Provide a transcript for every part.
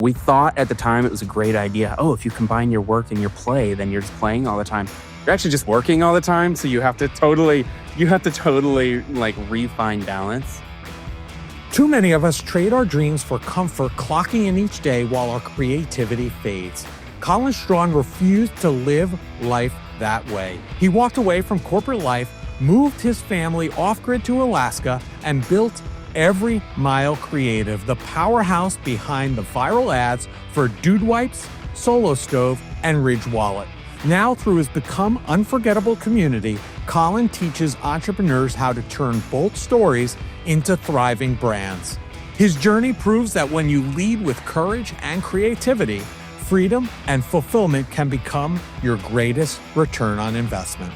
We thought at the time it was a great idea. Oh, if you combine your work and your play, then you're just playing all the time. You're actually just working all the time. So you have to totally like refine balance. Too many of us trade our dreams for comfort, clocking in each day while our creativity fades. Collin Strachan refused to live life that way. He walked away from corporate life, moved his family off-grid to Alaska, and built Every Mile Creative, the powerhouse behind the viral ads for Dude Wipes, Solo Stove, and Ridge Wallet. Now, through his Become Unforgettable community, Collin teaches entrepreneurs how to turn bold stories into thriving brands. His journey proves that when you lead with courage and creativity, freedom and fulfillment can become your greatest return on investment.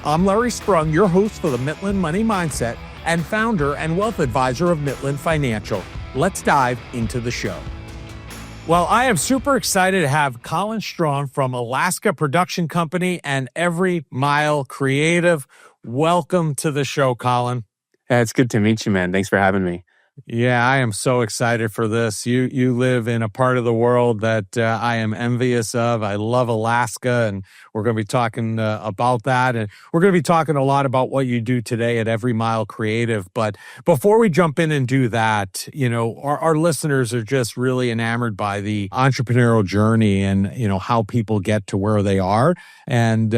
I'm Larry Sprung, your host for the Midland Money Mindset and founder and wealth advisor of Midland Financial. Let's dive into the show. Well, I am super excited to have Collin Strachan from Alaska Production Company and Every Mile Creative. Welcome to the show, Collin. It's good to meet you, man. Thanks for having me. Yeah, I am so excited for this. You live in a part of the world that I am envious of. I love Alaska, and we're going to be talking about that. And we're going to be talking a lot about what you do today at Every Mile Creative. But before we jump in and do that, our listeners are just really enamored by the entrepreneurial journey and, how people get to where they are. And,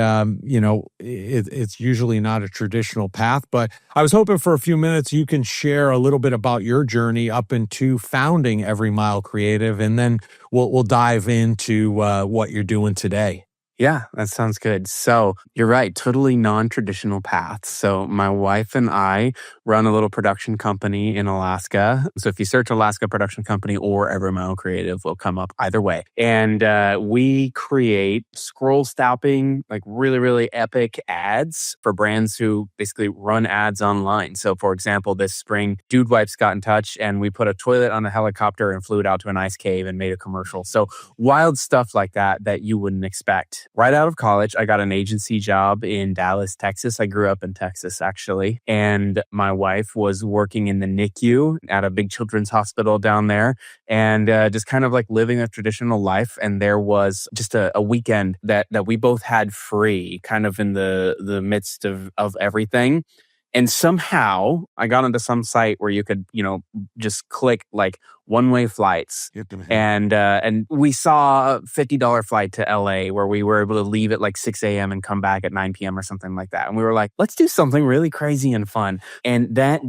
it's usually not a traditional path. But I was hoping for a few minutes you can share a little bit about your journey up into founding Every Mile Creative, and then we'll dive into what you're doing today. Yeah, that sounds good. So you're right, totally non-traditional paths. So my wife and I run a little production company in Alaska. So if you search Alaska Production Company or Every Mile Creative, will come up either way. And we create scroll stopping, like really, really epic ads for brands who basically run ads online. So for example, this spring, Dude Wipes got in touch and we put a toilet on a helicopter and flew it out to an ice cave and made a commercial. So wild stuff like that you wouldn't expect. Right out of college, I got an agency job in Dallas, Texas. I grew up in Texas, actually. And my wife was working in the NICU at a big children's hospital down there and just kind of like living a traditional life. And there was just a weekend that we both had free, kind of in the midst of everything. And somehow I got onto some site where you could, just click like one-way flights. And we saw a $50 flight to LA where we were able to leave at like 6 a.m. and come back at 9 p.m. or something like that. And we were like, let's do something really crazy and fun. And that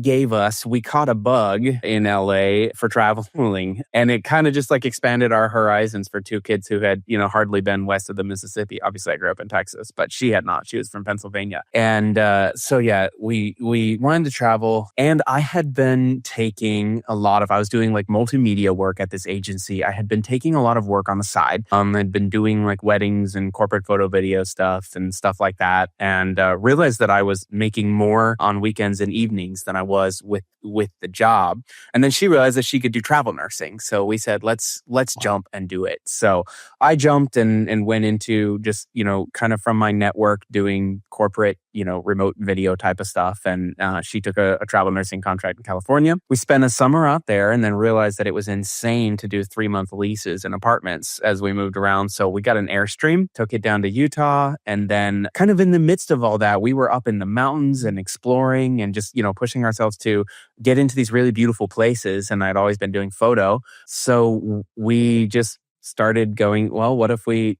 we caught a bug in LA for traveling. And it kind of just like expanded our horizons for two kids who had, hardly been west of the Mississippi. Obviously, I grew up in Texas, but she had not. She was from Pennsylvania. And so yeah, we wanted to travel. And I had been taking I was doing like multimedia work at this agency. I had been taking a lot of work on the side. I'd been doing like weddings and corporate photo video stuff and stuff like that, and realized that I was making more on weekends and evenings than I was with the job. And then she realized that she could do travel nursing. So we said, let's jump and do it. So I jumped and went into just, kind of from my network doing corporate, remote video type of stuff. And she took a travel nursing contract in California. We spent a summer out there and then realized that it was insane to do 3-month leases in apartments as we moved around. So we got an Airstream, took it down to Utah. And then kind of in the midst of all that, we were up in the mountains and exploring and just, pushing ourselves to get into these really beautiful places. And I'd always been doing photo. So we just started going, well, what if we,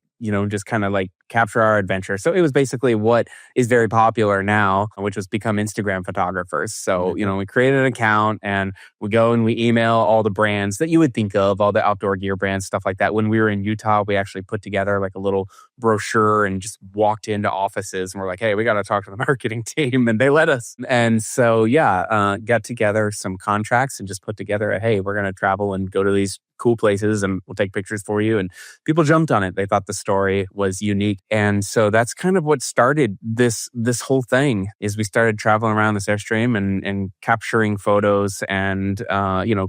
just kind of like capture our adventure. So it was basically what is very popular now, which was become Instagram photographers. So, we created an account and we go and we email all the brands that you would think of, all the outdoor gear brands, stuff like that. When we were in Utah, we actually put together like a little brochure and just walked into offices and we're like, hey, we got to talk to the marketing team, and they let us. And so, got together some contracts and just put together hey, we're going to travel and go to these cool places and we'll take pictures for you. And people jumped on it. They thought the story was unique. And so that's kind of what started this whole thing. Is we started traveling around this Airstream and capturing photos and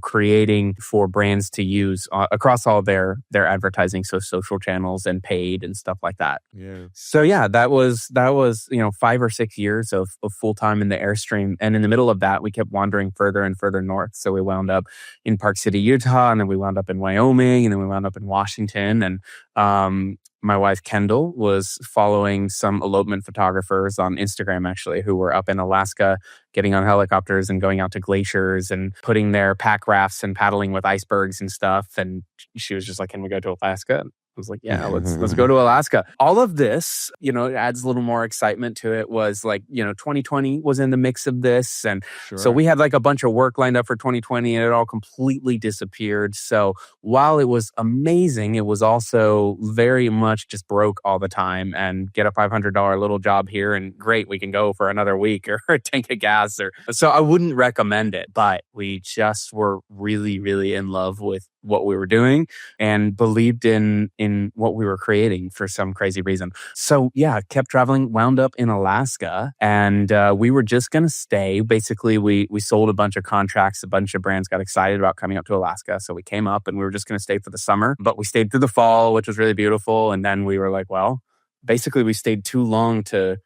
creating for brands to use across all their advertising, so social channels and paid and stuff like that. Yeah. So yeah, that was 5 or 6 years of full time in the Airstream, and in the middle of that, we kept wandering further and further north. So we wound up in Park City, Utah, and then we wound up in Wyoming, and then we wound up in Washington, and my wife Kendall was following some elopement photographers on Instagram, actually, who were up in Alaska getting on helicopters and going out to glaciers and putting their pack rafts and paddling with icebergs and stuff. And she was just like, "Can we go to Alaska?" I was like, "Yeah, let's go to Alaska." All of this, adds a little more excitement to it. Was like, 2020 was in the mix of this. And so we had like a bunch of work lined up for 2020 and it all completely disappeared. So while it was amazing, it was also very much just broke all the time and get a $500 little job here and great, we can go for another week or a tank of gas. So I wouldn't recommend it, but we just were really, really in love with what we were doing and believed in what we were creating for some crazy reason. So yeah, kept traveling, wound up in Alaska, and we were just going to stay. Basically, we sold a bunch of contracts. A bunch of brands got excited about coming up to Alaska. So we came up and we were just going to stay for the summer, but we stayed through the fall, which was really beautiful. And then we were like, well, basically we stayed too long to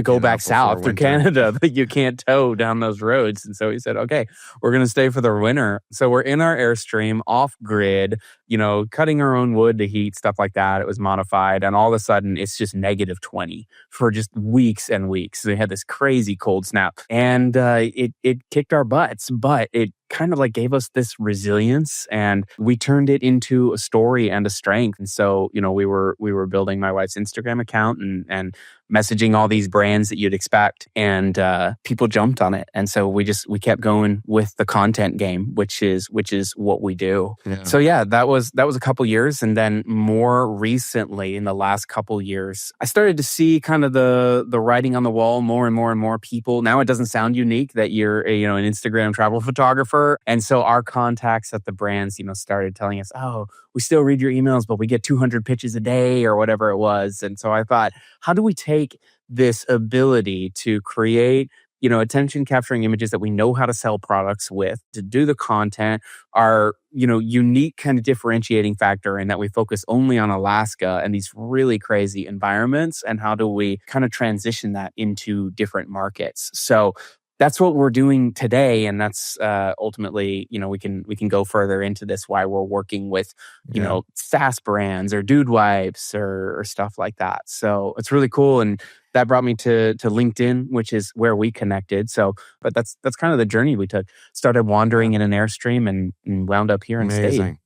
go back south through Canada, but you can't tow down those roads. And so he said, okay, we're going to stay for the winter. So we're in our Airstream off grid, cutting our own wood to heat, stuff like that. It was modified. And all of a sudden it's just -20 for just weeks and weeks. So we had this crazy cold snap and it kicked our butts, but it kind of like gave us this resilience and we turned it into a story and a strength. And so, we were building my wife's Instagram account and messaging all these brands that you'd expect, and people jumped on it. And so we kept going with the content game, which is what we do. Yeah. So yeah, that was a couple years. And then more recently, in the last couple years, I started to see kind of the writing on the wall, more and more and more people. Now it doesn't sound unique that you're an Instagram travel photographer. And so our contacts at the brands, started telling us, "Oh, we still read your emails, but we get 200 pitches a day," or whatever it was. And so I thought, how do we take this ability to create, attention capturing images that we know how to sell products with, to do the content, our, unique kind of differentiating factor in that we focus only on Alaska and these really crazy environments, and how do we kind of transition that into different markets? So that's what we're doing today, and that's ultimately, we can go further into this, why we're working with, SaaS brands or dude wipes or stuff like that. So it's really cool, and that brought me to LinkedIn, which is where we connected. So, but that's kind of the journey we took. Started wandering in an Airstream and wound up here and stayed.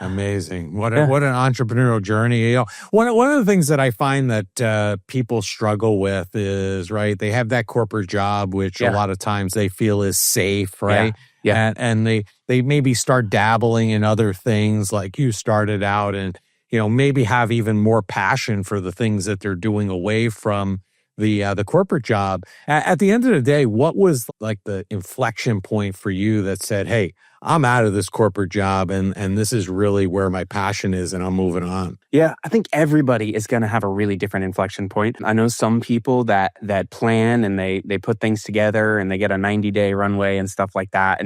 Amazing. What an entrepreneurial journey. One of the things that I find that people struggle with is, right, they have that corporate job, which a lot of times they feel is safe, right? Yeah. And they maybe start dabbling in other things, like you started out, and, maybe have even more passion for the things that they're doing away from the corporate job. At the end of the day, what was like the inflection point for you that said, "Hey, I'm out of this corporate job and this is really where my passion is and I'm moving on"? Yeah, I think everybody is going to have a really different inflection point. I know some people that plan and they put things together and they get a 90-day runway and stuff like that.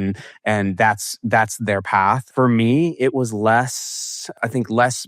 And that's their path. For me, it was less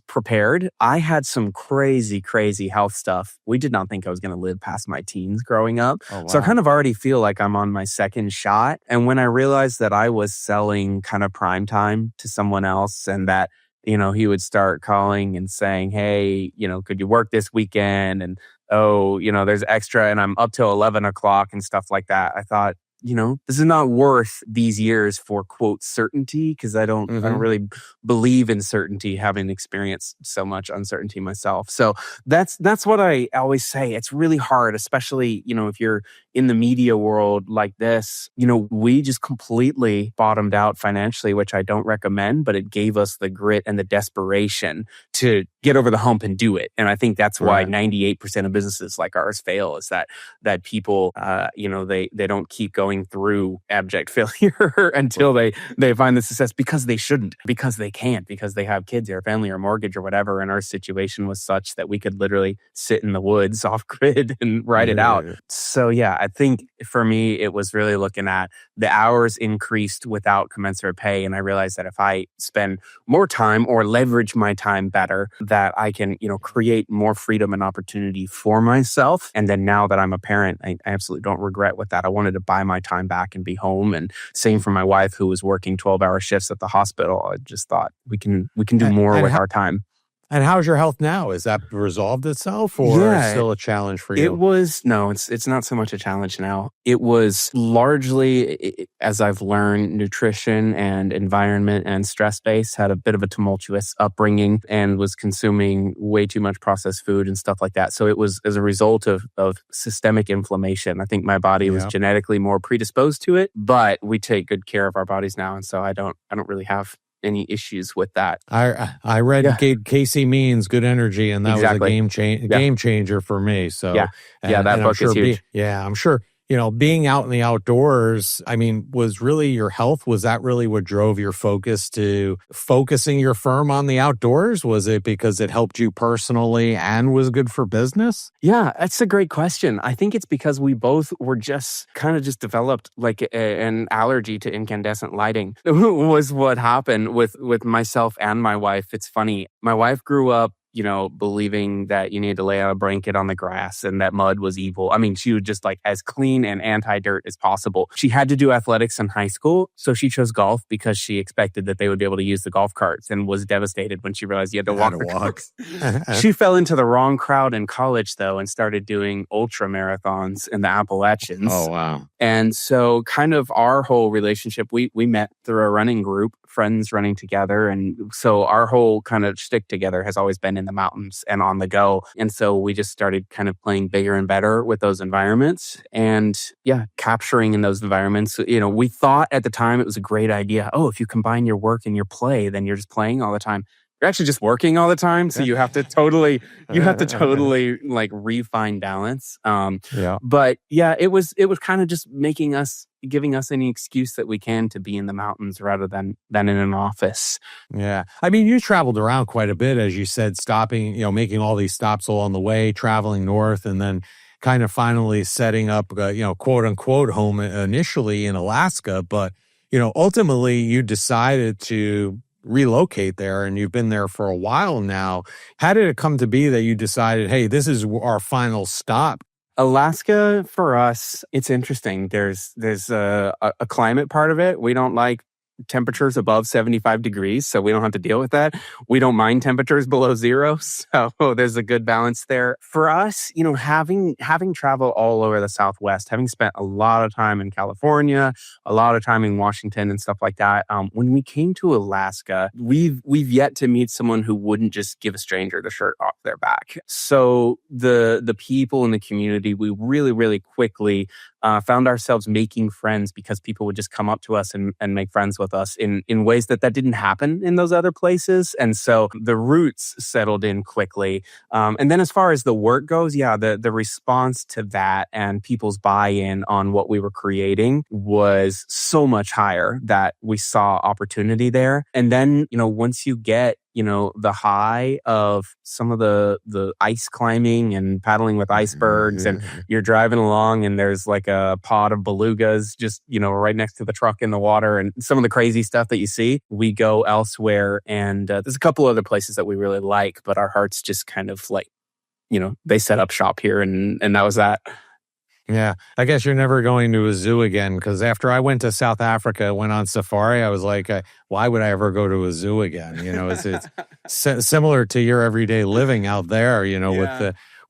prepared. I had some crazy, crazy health stuff. We did not think I was going to live past my teens growing up. Oh, wow. So I kind of already feel like I'm on my second shot. And when I realized that I was selling kind of prime time to someone else, and that, he would start calling and saying, "Hey, could you work this weekend?" And, "Oh, there's extra and I'm up till 11 o'clock and stuff like that." I thought, this is not worth these years for, quote, certainty, because I don't really believe in certainty, having experienced so much uncertainty myself. So that's what I always say. It's really hard, especially, if you're in the media world like this, we just completely bottomed out financially, which I don't recommend, but it gave us the grit and the desperation to get over the hump and do it. And I think that's why Right. 98% of businesses like ours fail, is that people, they don't keep going through abject failure until they find the success, because they shouldn't, because they can't, because they have kids or family or mortgage or whatever. And our situation was such that we could literally sit in the woods off grid and ride it out. So yeah, I think for me, it was really looking at the hours increased without commensurate pay. And I realized that if I spend more time or leverage my time better, that I can, create more freedom and opportunity for myself. And then now that I'm a parent, I absolutely don't regret with that. I wanted to buy my time back and be home. And same for my wife, who was working 12-hour shifts at the hospital. I just thought we can do more with our time. And how's your health now? Is that resolved itself, or still a challenge for you? It's not so much a challenge now. It was largely, as I've learned, nutrition and environment and stress base. Had a bit of a tumultuous upbringing and was consuming way too much processed food and stuff like that. So it was as a result of systemic inflammation. I think my body was genetically more predisposed to it, but we take good care of our bodies now. And so I don't really have any issues with that. I read Casey Means Good Energy, and that was a game changer for me. So that book is huge. I'm sure, being out in the outdoors, I mean, was really your health, was that really what drove your focus to focusing your firm on the outdoors? Was it because it helped you personally and was good for business? Yeah, that's a great question. I think it's because we both were just developed like an allergy to incandescent lighting was what happened with myself and my wife. It's funny. My wife grew up, believing that you need to lay out a blanket on the grass and that mud was evil. I mean, she was just like as clean and anti-dirt as possible. She had to do athletics in high school, so she chose golf because she expected that they would be able to use the golf carts, and was devastated when she realized you had to walk the carts. She fell into the wrong crowd in college, though, and started doing ultra marathons in the Appalachians. Oh, wow. And so kind of our whole relationship, we met through a running group, friends running together. And so our whole kind of shtick together has always been in the mountains and on the go. And so we just started kind of playing bigger and better with those environments and capturing in those environments. We thought at the time it was a great idea. Oh, if you combine your work and your play, then you're just playing all the time. You're actually just working all the time. So you have to totally like refine balance. But it was kind of just giving us any excuse that we can to be in the mountains rather than in an office. Yeah. I mean, you traveled around quite a bit, as you said, stopping, making all these stops along the way, traveling north, and then kind of finally setting up, quote unquote home initially in Alaska. But, ultimately you decided to relocate there, and you've been there for a while now. How did it come to be that you decided, hey, this is our final stop? Alaska, for us, it's interesting. There's a climate part of it. We don't like temperatures above 75 degrees, so we don't have to deal with that. We don't mind temperatures below zero, so there's a good balance there. For us, having traveled all over the Southwest, having spent a lot of time in California, a lot of time in Washington and stuff like that, when we came to Alaska, we've yet to meet someone who wouldn't just give a stranger the shirt off their back. So the people in the community, we really, really quickly found ourselves making friends because people would just come up to us and make friends with us in ways that didn't happen in those other places. And so the roots settled in quickly. And then as far as the work goes, the response to that and people's buy-in on what we were creating was so much higher that we saw opportunity there. And then, once you get the high of some of the ice climbing and paddling with icebergs, and you're driving along and there's like a pod of belugas just, right next to the truck in the water, and some of the crazy stuff that you see, we go elsewhere. And there's a couple other places that we really like, but our hearts just kind of like, they set up shop here, and that was that. Yeah, I guess you're never going to a zoo again, because after I went to South Africa, went on safari, I was like, why would I ever go to a zoo again? It's similar to your everyday living out there,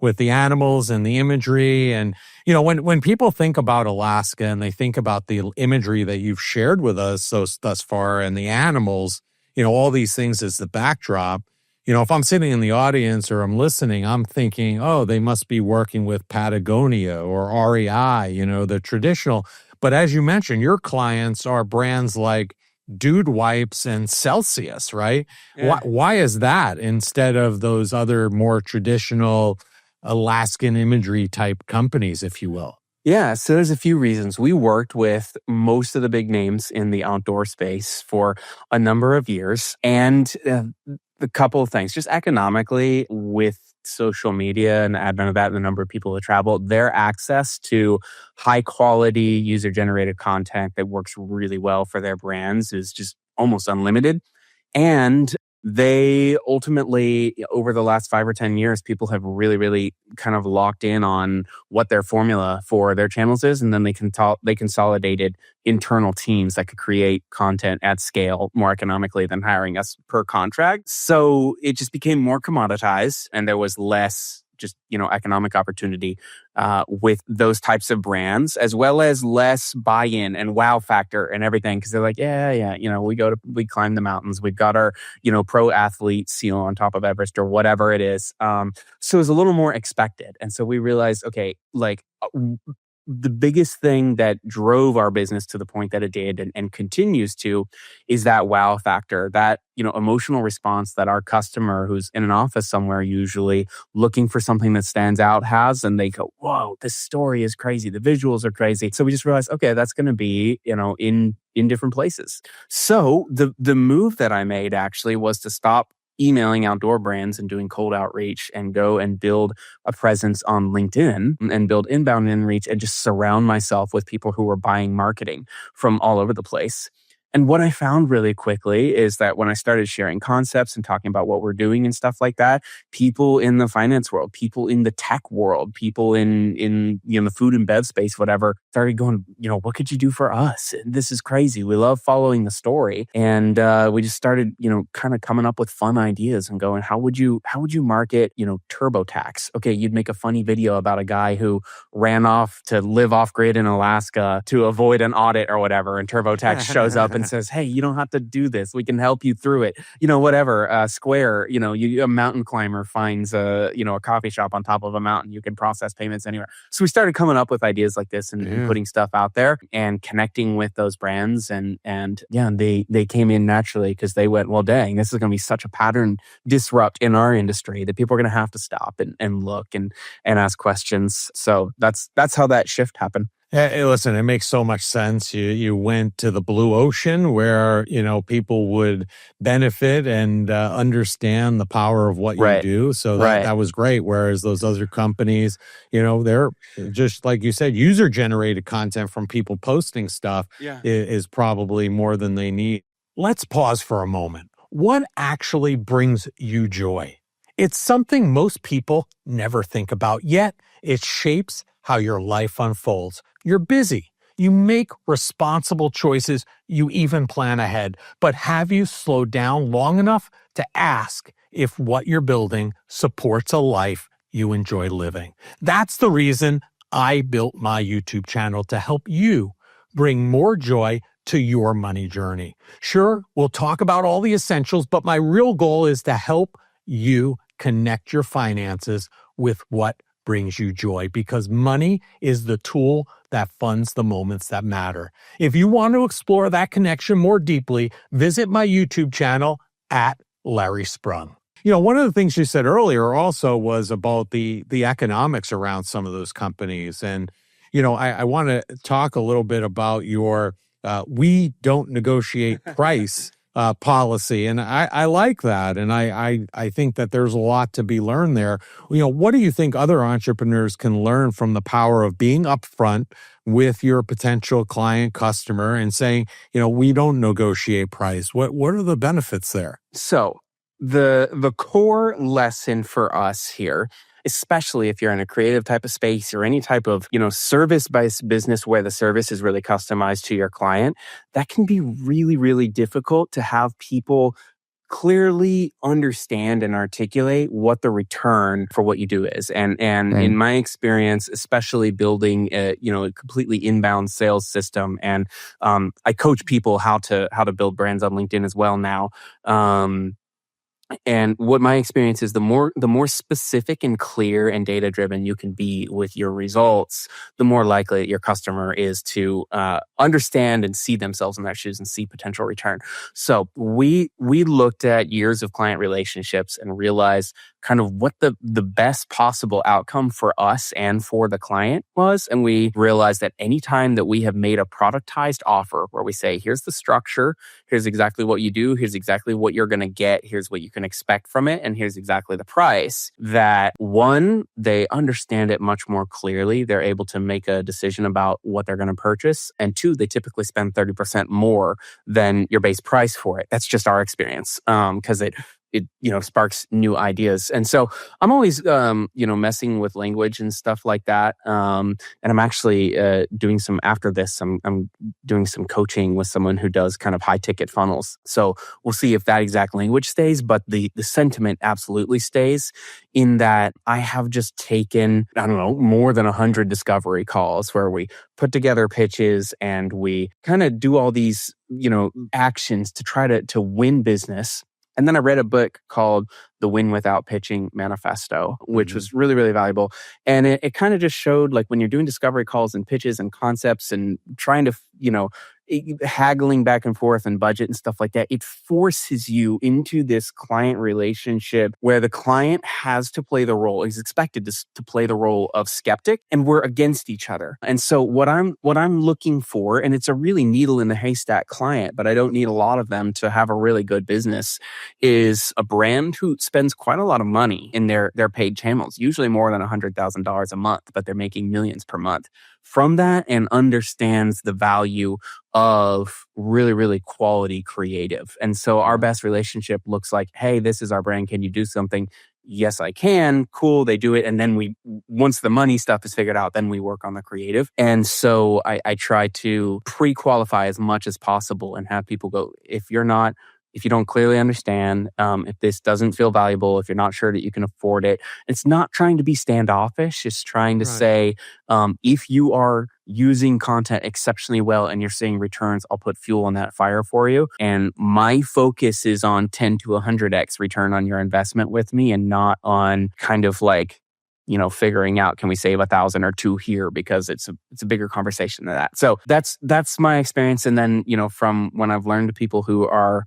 with the animals and the imagery. And, when people think about Alaska and they think about the imagery that you've shared with us thus far and the animals, all these things as the backdrop, If I'm sitting in the audience or I'm listening, I'm thinking, oh, they must be working with Patagonia or REI, the traditional. But as you mentioned, your clients are brands like Dude Wipes and Celsius, right? Why, Yeah. why is that instead of those other more traditional Alaskan imagery type companies, if you will? Yeah, so there's a few reasons. We worked with most of the big names in the outdoor space for a number of years. And the couple of things, just economically, with social media and the advent of that and the number of people that travel, their access to high quality user generated content that works really well for their brands is just almost unlimited. And they ultimately, over the last 5 or 10 years, people have really, really kind of locked in on what their formula for their channels is. And then they consolidated internal teams that could create content at scale more economically than hiring us per contract. So it just became more commoditized and there was less just, economic opportunity with those types of brands, as well as less buy-in and wow factor and everything. Cause they're like, yeah, we climb the mountains. We've got our, pro athletes, on top of Everest or whatever it is. So it's a little more expected. And so we realized, okay, like the biggest thing that drove our business to the point that it did and continues to is that wow factor, that, emotional response that our customer who's in an office somewhere, usually looking for something that stands out has, and they go, whoa, this story is crazy. The visuals are crazy. So we just realized, okay, that's going to be, in different places. So the move that I made actually was to stop emailing outdoor brands and doing cold outreach and go and build a presence on LinkedIn and build inbound in reach and just surround myself with people who were buying marketing from all over the place. And what I found really quickly is that when I started sharing concepts and talking about what we're doing and stuff like that, people in the finance world, people in the tech world, people in the food and bev space, whatever, started going, what could you do for us? This is crazy. We love following the story. And we just started, kind of coming up with fun ideas and going, how would you market, TurboTax? Okay, you'd make a funny video about a guy who ran off to live off grid in Alaska to avoid an audit or whatever. And TurboTax shows up and says, hey, you don't have to do this. We can help you through it. Whatever. Square, a mountain climber finds a coffee shop on top of a mountain. You can process payments anywhere. So we started coming up with ideas like this and putting stuff out there and connecting with those brands. And they came in naturally because they went, well, dang, this is going to be such a pattern disrupt in our industry that people are going to have to stop and look and ask questions. So that's how that shift happened. Hey, listen, it makes so much sense. You went to the blue ocean where, people would benefit and understand the power of what you do. So that was great. Whereas those other companies, they're just like you said, user generated content from people posting stuff is probably more than they need. Let's pause for a moment. What actually brings you joy? It's something most people never think about, yet it shapes how your life unfolds. You're busy. You make responsible choices. You even plan ahead. But have you slowed down long enough to ask if what you're building supports a life you enjoy living? That's the reason I built my YouTube channel, to help you bring more joy to your money journey. Sure, we'll talk about all the essentials, but my real goal is to help you connect your finances with what brings you joy, because money is the tool that funds the moments that matter. If you want to explore that connection more deeply, visit my YouTube channel at Larry Sprung. One of the things you said earlier also was about the economics around some of those companies. And, I want to talk a little bit about your we don't negotiate price policy. And I like that. And I think that there's a lot to be learned there. What do you think other entrepreneurs can learn from the power of being upfront with your potential client customer and saying, we don't negotiate price? What are the benefits there? So the core lesson for us here, especially if you're in a creative type of space or any type of, service-based business where the service is really customized to your client, that can be really, really difficult to have people clearly understand and articulate what the return for what you do is. And in my experience, especially building a completely inbound sales system, and I coach people how to build brands on LinkedIn as well now. And what my experience is, the more specific and clear and data driven you can be with your results, the more likely your customer is to understand and see themselves in their shoes and see potential return. So we looked at years of client relationships and realized kind of what the best possible outcome for us and for the client was. And we realized that anytime that we have made a productized offer where we say, here's the structure, here's exactly what you do, here's exactly what you're going to get, here's what you can expect from it, and here's exactly the price, that one, they understand it much more clearly. They're able to make a decision about what they're going to purchase. And two, they typically spend 30% more than your base price for it. That's just our experience, because it sparks new ideas. And so I'm always messing with language and stuff like that. And I'm actually doing some, after this, I'm doing some coaching with someone who does kind of high ticket funnels. So we'll see if that exact language stays, but the sentiment absolutely stays, in that I have just taken, I don't know, more than 100 discovery calls where we put together pitches and we kind of do all these, actions to try to win business. And then I read a book called The Win Without Pitching Manifesto, which was really, really valuable. And it kind of just showed, like, when you're doing discovery calls and pitches and concepts and trying to, haggling back and forth and budget and stuff like that, it forces you into this client relationship where the client has to play the role, is expected to play the role of skeptic, and we're against each other. And so what I'm looking for, and it's a really needle in the haystack client, but I don't need a lot of them to have a really good business, is a brand who spends quite a lot of money in their paid channels, usually more than $100,000 a month, but they're making millions per month from that, and understands the value of really, really quality creative. And so our best relationship looks like, hey, this is our brand. Can you do something? Yes, I can. Cool. They do it. And then once the money stuff is figured out, then we work on the creative. And so I try to pre-qualify as much as possible and have people go, if you don't clearly understand, if this doesn't feel valuable, if you're not sure that you can afford it, it's not trying to be standoffish. It's trying to say, if you are using content exceptionally well and you're seeing returns, I'll put fuel on that fire for you. And my focus is on 10 to 100x return on your investment with me, and not on kind of like, figuring out, can we save 1,000 or 2 here, because it's a bigger conversation than that. So that's my experience. And then, from when I've learned to people who are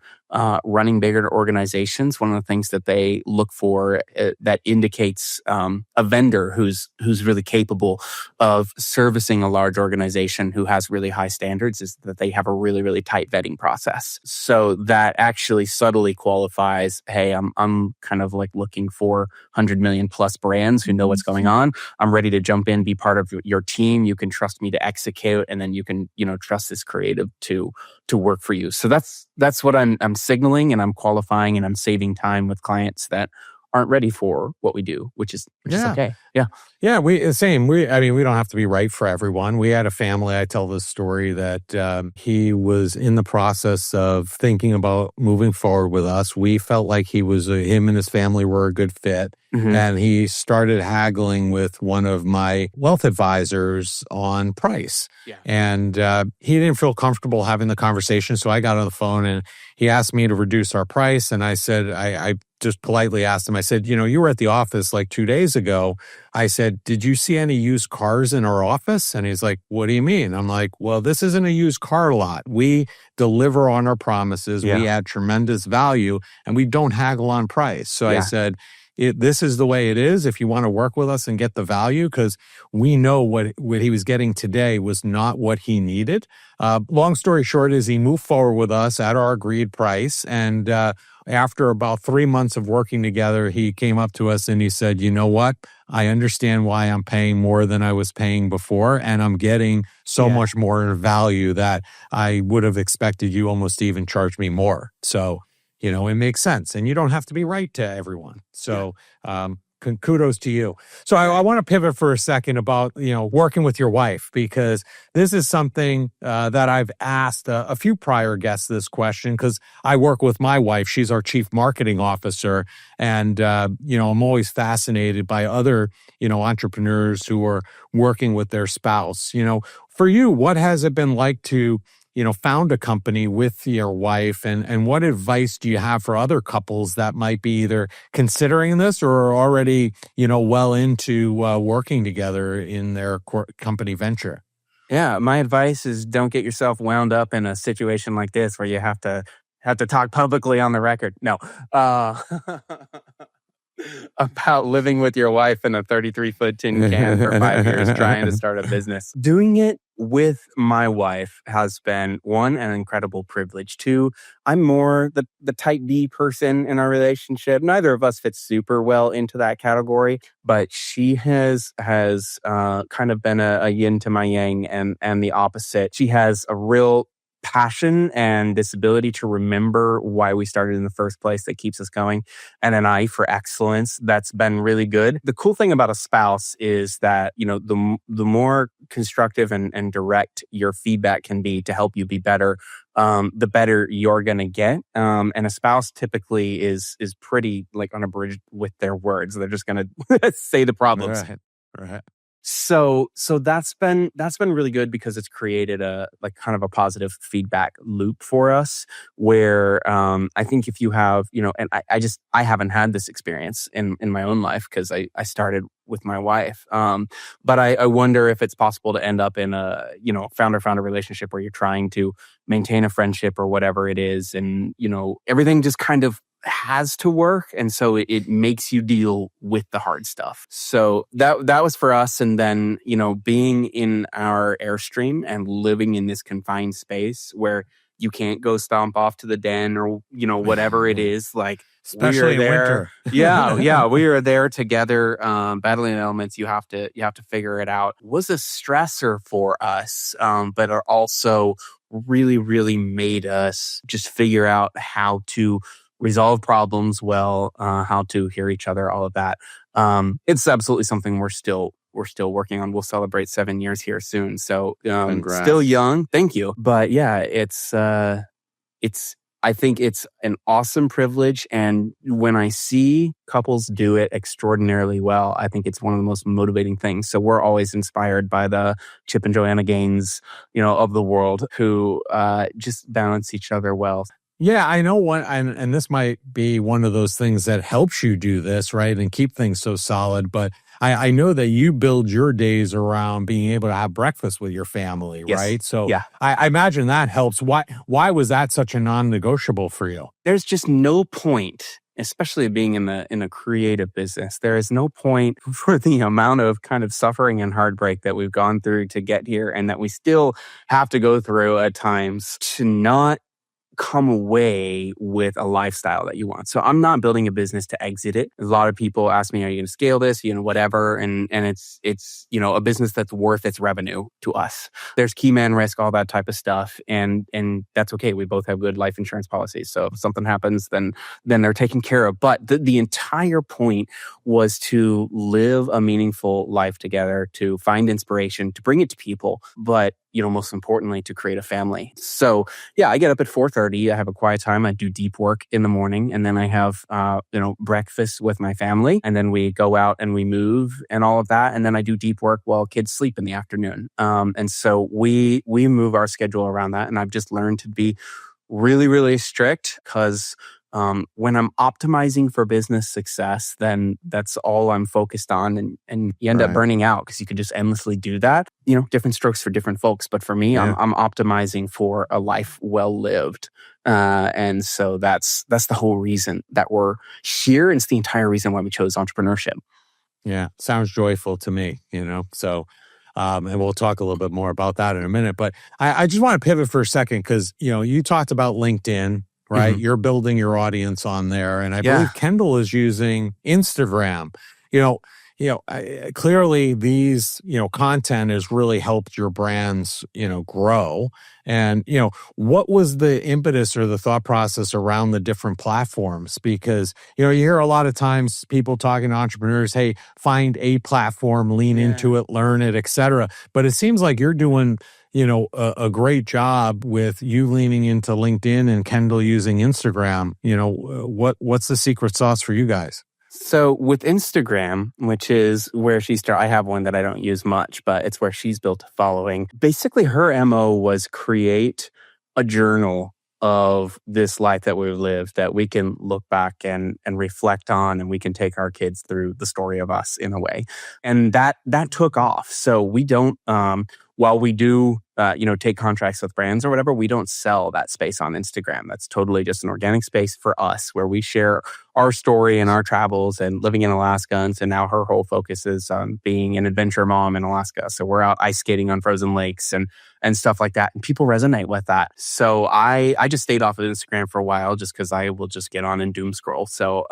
running bigger organizations, one of the things that they look for that indicates a vendor who's really capable of servicing a large organization who has really high standards is that they have a really, really tight vetting process. So that actually subtly qualifies, hey, I'm kind of like looking for 100 million plus brands who know what's going on. I'm ready to jump in, be part of your team. You can trust me to execute, and then you can, trust this creative to work for you. So that's what I'm signaling, and I'm qualifying, and I'm saving time with clients that aren't ready for what we do, which is okay. Yeah. Yeah, we don't have to be right for everyone. We had a family, I tell this story, that he was in the process of thinking about moving forward with us. We felt like him and his family were a good fit. Mm-hmm. And he started haggling with one of my wealth advisors on price. Yeah. And he didn't feel comfortable having the conversation. So I got on the phone and he asked me to reduce our price. And I said, I just politely asked him, I said, you were at the office like 2 days ago. I said, did you see any used cars in our office? And he's like, what do you mean? I'm like, well, this isn't a used car lot. We deliver on our promises. Yeah. We add tremendous value, and we don't haggle on price. So I said, this is the way it is if you want to work with us and get the value, because we know what he was getting today was not what he needed. Long story short is he moved forward with us at our agreed price. And after about 3 months of working together, he came up to us and he said, you know what? I understand why I'm paying more than I was paying before, and I'm getting so much more value that I would have expected you almost to even charge me more. So, it makes sense, and you don't have to be right to everyone. So, kudos to you. So I want to pivot for a second about, working with your wife, because this is something that I've asked a few prior guests this question, because I work with my wife. She's our chief marketing officer. And, I'm always fascinated by other, entrepreneurs who are working with their spouse. For you, what has it been like to found a company with your wife, and what advice do you have for other couples that might be either considering this or are already, well into working together in their company venture? Yeah, my advice is don't get yourself wound up in a situation like this where you have to talk publicly on the record. No. Uh about living with your wife in a 33-foot tin can for 5 years trying to start a business. Doing it with my wife has been, one, an incredible privilege. Two, I'm more the type B person in our relationship. Neither of us fits super well into that category, but she has kind of been a yin to my yang and the opposite. She has a real passion and this ability to remember why we started in the first place that keeps us going, and an eye for excellence that's been really good. The cool thing about a spouse is that, the more constructive and direct your feedback can be to help you be better, the better you're going to get. And a spouse typically is pretty like unabridged with their words. They're just going to say the problems. Right. Right. So that's been really good because it's created a like kind of a positive feedback loop for us where I think if you have, and I haven't had this experience in my own life because I started with my wife. But I wonder if it's possible to end up in a, founder relationship where you're trying to maintain a friendship or whatever it is. And, everything just kind of has to work, and so it makes you deal with the hard stuff. So that was for us. And then being in our airstream and living in this confined space where you can't go stomp off to the den or whatever it is, like Especially in winter. yeah, we are there together, battling the elements. You have to figure it out. It was a stressor for us, but are also really, really made us just figure out how to resolve problems well, how to hear each other, all of that. It's absolutely something we're still working on. We'll celebrate 7 years here soon. So still young. Thank you. But yeah, I think it's an awesome privilege. And when I see couples do it extraordinarily well, I think it's one of the most motivating things. So we're always inspired by the Chip and Joanna Gaines, of the world who just balance each other well. Yeah, I know one, and this might be one of those things that helps you do this, right, and keep things so solid. But I know that you build your days around being able to have breakfast with your family, Yes. right? So yeah. I imagine that helps. Why was that such a non-negotiable for you? There's just no point, especially being in a creative business. There is no point for the amount of kind of suffering and heartbreak that we've gone through to get here, and that we still have to go through at times to not come away with a lifestyle that you want. So I'm not building a business to exit it. A lot of people ask me, are you going to scale this? Whatever. And it's a business that's worth its revenue to us. There's key man risk, all that type of stuff. And that's okay. We both have good life insurance policies. So if something happens, then they're taken care of. But the entire point was to live a meaningful life together, to find inspiration, to bring it to people. But most importantly, to create a family. So yeah, I get up at 4:30. I have a quiet time. I do deep work in the morning, and then I have breakfast with my family, and then we go out and we move and all of that, and then I do deep work while kids sleep in the afternoon. And so we move our schedule around that, and I've just learned to be really, really strict because when I'm optimizing for business success, then that's all I'm focused on. And you end up burning out because you can just endlessly do that. Different strokes for different folks. But for me, I'm optimizing for a life well lived. And so that's the whole reason that we're here. And it's the entire reason why we chose entrepreneurship. Yeah, sounds joyful to me, So, and we'll talk a little bit more about that in a minute. But I just want to pivot for a second because, you talked about LinkedIn. Right. Mm-hmm. You're building your audience on there. And I believe Kendall is using Instagram. Clearly these, content has really helped your brands, grow. And, what was the impetus or the thought process around the different platforms? Because, you hear a lot of times people talking to entrepreneurs, hey, find a platform, lean into it, learn it, et cetera. But it seems like you're doing a great job with you leaning into LinkedIn and Kendall using Instagram. What's the secret sauce for you guys? So with Instagram, which is where she started, I have one that I don't use much, but it's where she's built a following. Basically, her MO was create a journal of this life that we've lived that we can look back and reflect on, and we can take our kids through the story of us in a way. And that took off. So we don't while we do take contracts with brands or whatever, we don't sell that space on Instagram. That's totally just an organic space for us where we share our story and our travels and living in Alaska. And so now her whole focus is on being an adventure mom in Alaska. So we're out ice skating on frozen lakes and stuff like that. And people resonate with that. So I just stayed off of Instagram for a while just because I will just get on and doom scroll. So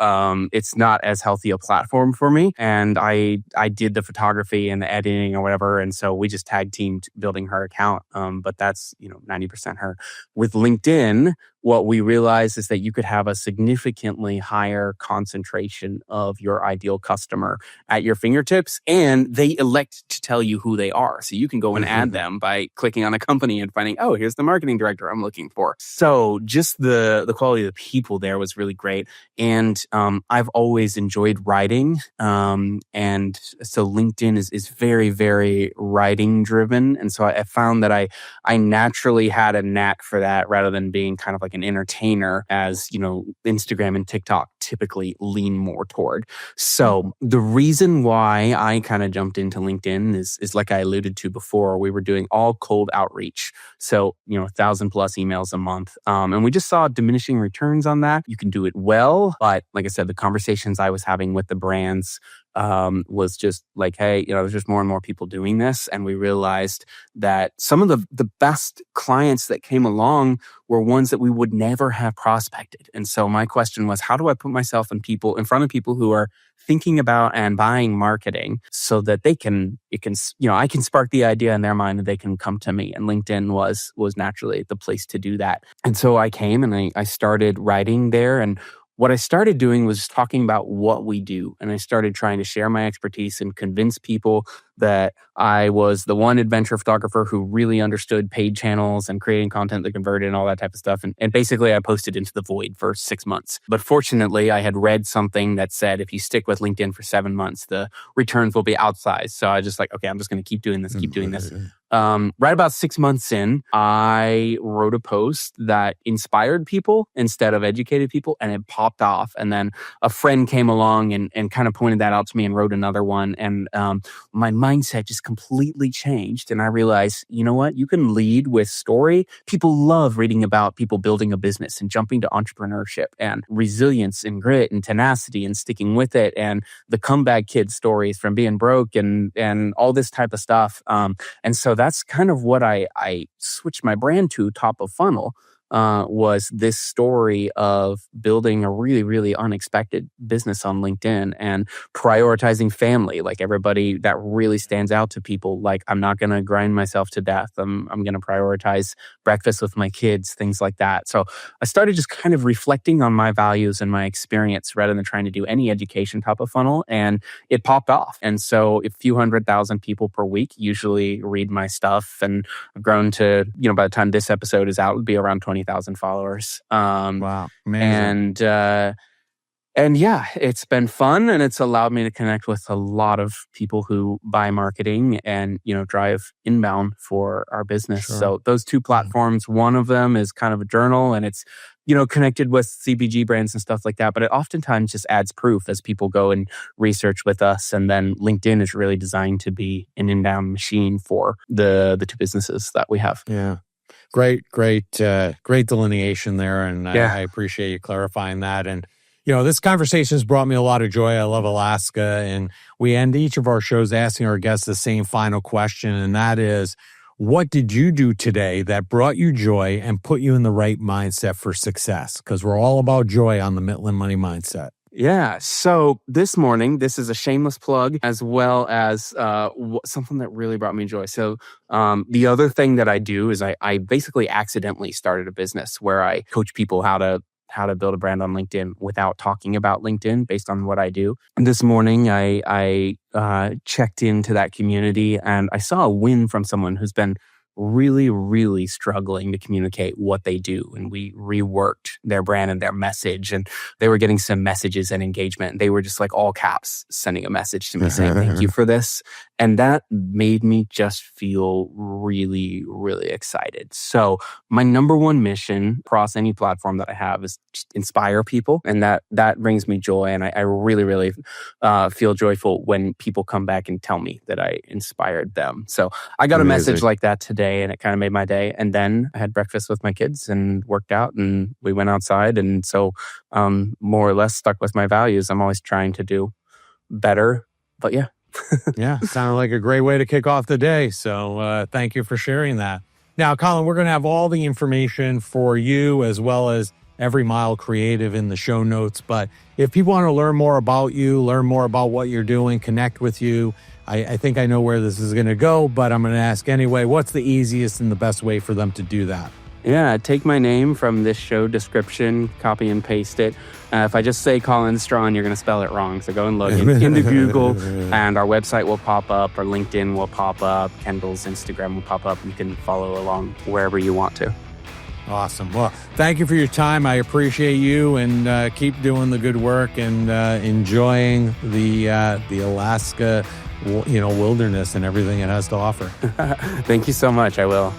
it's not as healthy a platform for me. And I did the photography and the editing or whatever. And so we just tag teamed building her account. But that's 90% her. With LinkedIn, what we realized is that you could have a significantly higher concentration of your ideal customer at your fingertips, and they elect to tell you who they are. So you can go and add them by clicking on a company and finding, oh, here's the marketing director I'm looking for. So just the quality of the people there was really great. And I've always enjoyed writing. And so LinkedIn is very, very writing driven. And so I found that I naturally had a knack for that rather than being kind of like an entertainer, as Instagram and TikTok typically lean more toward. So the reason why I kind of jumped into LinkedIn is like I alluded to before, we were doing all cold outreach. So 1,000+ emails a month. And we just saw diminishing returns on that. You can do it well, but like I said, the conversations I was having with the brands was just like, hey, there's just more and more people doing this. And we realized that some of the best clients that came along were ones that we would never have prospected. And so my question was, how do I put myself in front of people who are thinking about and buying marketing so that I can spark the idea in their mind and they can come to me. And LinkedIn was naturally the place to do that. And so I came and I started writing there. And what I started doing was talking about what we do. And I started trying to share my expertise and convince people that I was the one adventure photographer who really understood paid channels and creating content that converted and all that type of stuff. And basically I posted into the void for 6 months. But fortunately, I had read something that said, if you stick with LinkedIn for 7 months, the returns will be outsized. So I was just like, okay, I'm just going to keep doing this. Right about 6 months in, I wrote a post that inspired people instead of educated people, and it popped off. And then a friend came along and kind of pointed that out to me and wrote another one. And my mindset just completely changed. And I realized, you know what? You can lead with story. People love reading about people building a business and jumping to entrepreneurship and resilience and grit and tenacity and sticking with it, and the comeback kid stories from being broke and all this type of stuff. And so that's kind of what I switched my brand to, top of funnel. Was this story of building a really, really unexpected business on LinkedIn and prioritizing family. Like everybody, that really stands out to people. Like, I'm not going to grind myself to death. I'm going to prioritize breakfast with my kids, things like that. So I started just kind of reflecting on my values and my experience rather than trying to do any education top of funnel. And it popped off. And so a few 100,000 people per week usually read my stuff. And I've grown to, by the time this episode is out, it would be around 20,000 followers. Wow. Amazing. And yeah, it's been fun, and it's allowed me to connect with a lot of people who buy marketing and, drive inbound for our business. Sure. So those two platforms, one of them is kind of a journal, and it's, connected with CPG brands and stuff like that. But it oftentimes just adds proof as people go and research with us. And then LinkedIn is really designed to be an inbound machine for the two businesses that we have. Yeah. Great delineation there. And I appreciate you clarifying that. And, this conversation has brought me a lot of joy. I love Alaska. And we end each of our shows asking our guests the same final question. And that is, what did you do today that brought you joy and put you in the right mindset for success? Because we're all about joy on the Mitlin Money Mindset. Yeah. So this morning, this is a shameless plug as well as something that really brought me joy. So the other thing that I do is I basically accidentally started a business where I coach people how to build a brand on LinkedIn without talking about LinkedIn based on what I do. And this morning, I checked into that community and I saw a win from someone who's been really, really struggling to communicate what they do. And we reworked their brand and their message, and they were getting some messages and engagement. They were just like all caps sending a message to me saying, thank you for this. And that made me just feel really, really excited. So my number one mission across any platform that I have is just inspire people. And that brings me joy. And I really, really feel joyful when people come back and tell me that I inspired them. So I got a message like that today, and it kind of made my day. And then I had breakfast with my kids and worked out, and we went outside. And so more or less stuck with my values. I'm always trying to do better. But yeah. Yeah, sounded like a great way to kick off the day. So thank you for sharing that. Now, Collin, we're going to have all the information for you as well as Every Mile Creative in the show notes. But if people want to learn more about you, learn more about what you're doing, connect with you, I think I know where this is going to go, but I'm going to ask anyway, what's the easiest and the best way for them to do that? Yeah, take my name from this show description, copy and paste it. If I just say Collin Strachan, you're going to spell it wrong. So go and look into Google, and our website will pop up, our LinkedIn will pop up, Kendall's Instagram will pop up. You can follow along wherever you want to. Awesome. Well, thank you for your time. I appreciate you, and keep doing the good work and enjoying the Alaska, wilderness and everything it has to offer. Thank you so much. I will.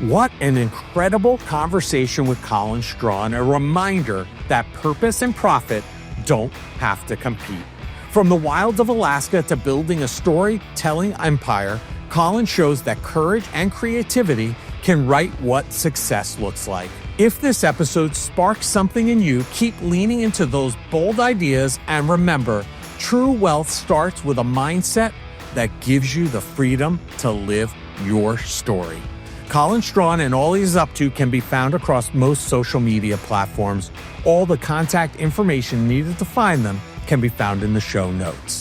What an incredible conversation with Collin Strachan, a reminder that purpose and profit don't have to compete. From the wilds of Alaska to building a storytelling empire, Collin shows that courage and creativity can write what success looks like. If this episode sparks something in you, keep leaning into those bold ideas, and remember, true wealth starts with a mindset that gives you the freedom to live your story. Collin Strachan and all he's up to can be found across most social media platforms. All the contact information needed to find them can be found in the show notes.